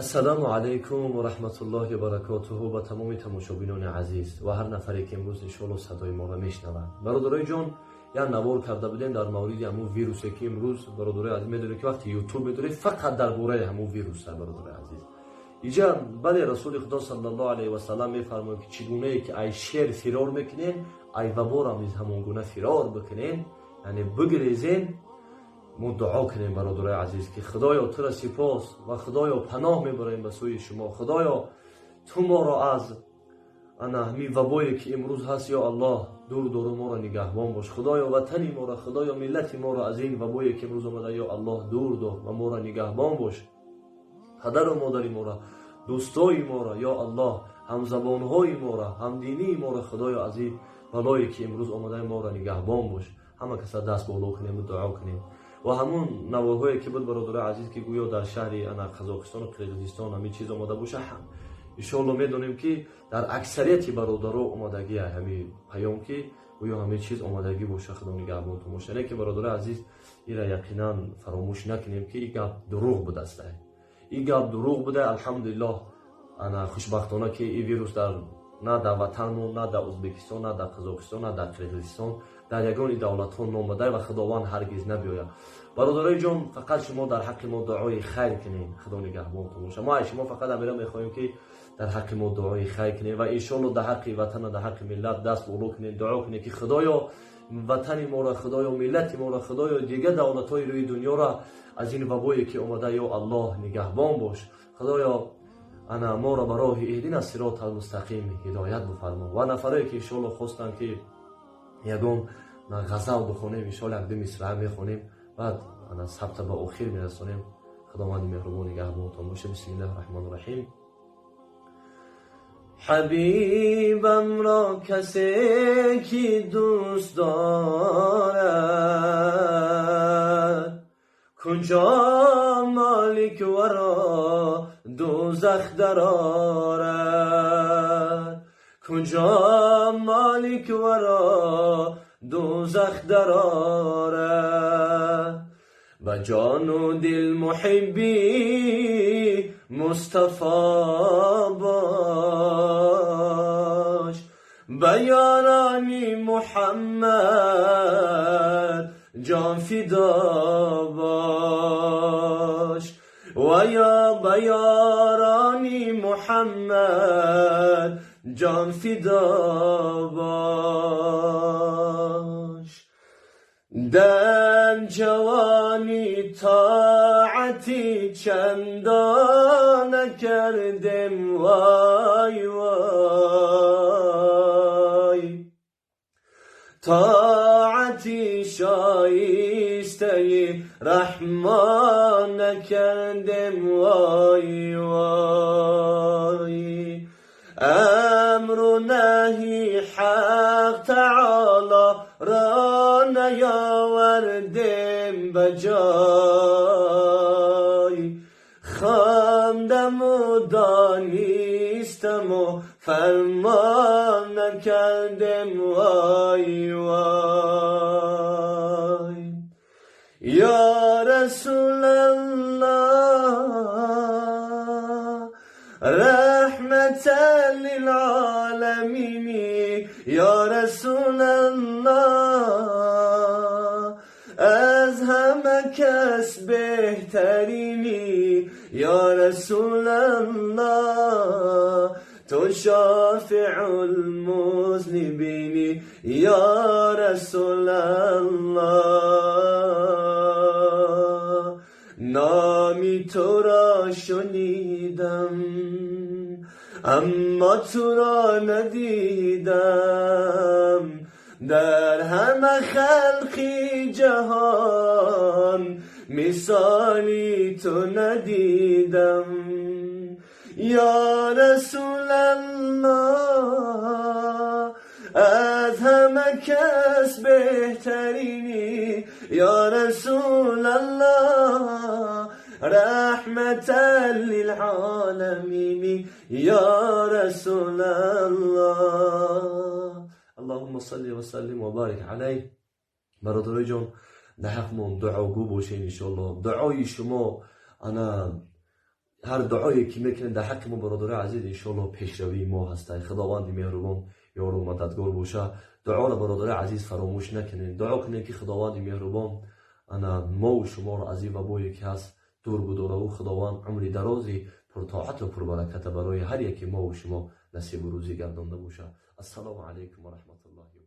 السلام علیکم و رحمت الله و برکاته و تمام تماشاگران عزیز و هر نفری که امروز انشالله صدای ما را میشنوند. برادرای جان، یا نوار کرده بودیم در مورد همون ویروسی که امروز برادرای عزیز میدونید که وقتی یوتیوب میدونید فقط درباره همون ویروس برادرای عزیز. اینجا بله رسول خدا صلی الله علیه و سلم میفرماید که چگونه ای که ای شیر فرار میکنین ای وبا را نیز همون گونه فرار بکنین، یعنی بگریزین. ما دعا کنیم برادرای عزیز که خدایا تو را سپاس و خدایا پناه میبریم به سوی شما. خدایا تو ما را از همین وبایی که امروز هست یا الله دور دور ما را نگهبان باش. خدایا وطن ما را، خدایا ملت ما را از این وبایی که امروز آمده یا الله دور دار و ما را نگهبان باش. پدر و مادر ما را، دوستای ما را یا الله، هم زبانهای ما را، هم دینی ما را خدایا از این بلایی که امروز آمده ما را نگهبان باش. همه کسا دست بالا کنیم و دعا کنیم. و همون نوارهایی که بود برادر عزیز که گویا در شهری قزاقستان و قرقیزستان همین چیز آمده باشه، هم انشالله میدونیم که در اکثریت برادرها آمادگی همین پیام که گویا همین چیز آمادگی باشه. خدا نگهبان تو باشه. نه که برادر عزیز این را یقینا فراموش نکنیم که این گپ دروغ بوده است. این گپ دروغ بوده. الحمدلله انا خوشبختانه که این ویروس در نه در وطن و نه در ازبکستان، نه در قزاقستان، نه در قرقیزستان در یگان دولت ها نامده و خداوند هرگز نبیاید. برادرای جان، فقط شما در حق ما دعای خیر کنین. خدا نگهبانتون باشه. ما شما فقط امیرا میخوایم که در حق ما دعای خیر کنین و ان شاءالله در حق وطن و در حق ملت دست بالا کنین، دعا کنین که خدایا وطن ما را، خدایا ملت ما را، خدایا دیگه دولت های روی دنیا را از این وبایی که اومده یا الله نگهبان باش. خدایا انا ما را برای اهدنا الصراط المستقیم هدایت بفرما. و نفرایی که ان شاءالله خواستن که یگان غزل بخونیم، ان شاءالله یک دو مصرع میخونیم، بعد انا ثبت به آخر میرسونیم. خداوند مهربان نگهبانتون باشه. بسم الله الرحمن الرحیم. حبیبم را کسی که دوست دارد، کجا مالک ورا دوزخ درآرد، کجا مالک ورا دوزخ درآرد. و جان و دل محبی مصطفی باش، به یارانی محمد جان فدا باش. و یا به یارانی محمد جان فدا باش. در جوانی طاعتی چندان کردم وای وای، طاعتی شایسته رحمان کردم وای وای. امر و نهی حق تعالی را نیاوردم بجای، خواندم و دانستم و فرمان نکردم وای وای. یا رسول الله رحمتا للعالمین، یا رسول الله از همه کس بهترینی، یا رسول الله تو شافع المذنبین، یا رسول الله نامی تو را شنیدم اما تو را ندیدم، در همه خلقی جهان مثالی تو ندیدم، یا رسول الله از همه کس بهترینی، یا رسول الله رحمتا للعالمین، یا رسول الله. اللهم صل و سلم و بارک علیه. برادرای جان، در حق من دعاگو باشین ان شاء الله. دعای شما انا هر دعایی که میکنین در حق ما برادر عزیز انشالله پیشروی ما هسته. خداوند مهربان یار و مددگار باشه. دعا را برادر عزیز فراموش نکنین. دعا کنین که خداوند مهربان انا ما و شما را از این وبایی که هست دور بداره و خداوند عمری درازی پر طاعت و پر برکت برای هر یکی ما و شما نصیب و روزی گردانده باشه. السلام علیکم و رحمت الله.